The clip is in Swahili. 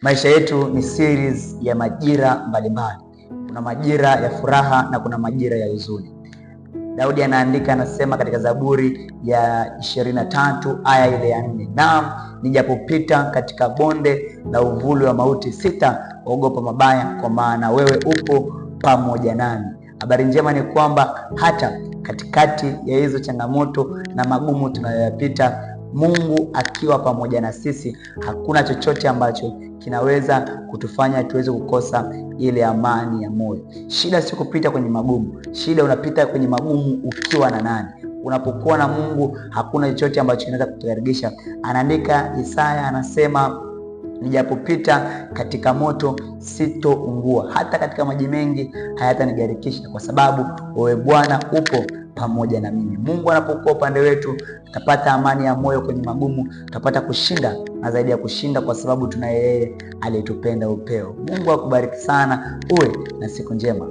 Maisha yetu ni series ya majira mbalimbali. Kuna majira ya furaha na kuna majira ya huzuni. Daudi anaandika, anasema katika Zaburi ya 23 aya ile ya 4, naam, nijapopita katika bonde la uvuli wa mauti, sitaogopa mabaya, kwa maana wewe upo pamoja nami. Habari njema ni kwamba hata katikati ya hizo changamoto na magumu tunayoyapita, Mungu akiwa pamoja na sisi, hakuna chochote ambacho kinaweza kutufanya tuweze kukosa ile amani ya moyo. Shida si kupita kwenye magumu. Shida unapita kwenye magumu ukiwa na nani? Unapokuwa na Mungu, hakuna chochote ambacho kinaweza kutukaribisha. Anaandika Isaya, anasema, nijapopita katika moto sitoungua, hata katika maji mengi hayatanigarikisha, kwa sababu wewe Bwana upo pamoja na mimi. Mungu anapokuwa upande wetu, tutapata amani ya moyo kwenye magumu, tutapata kushinda na zaidi ya kushinda, kwa sababu tunaye yeye aliyetupenda upeo. Mungu akubariki sana, uwe na siku njema.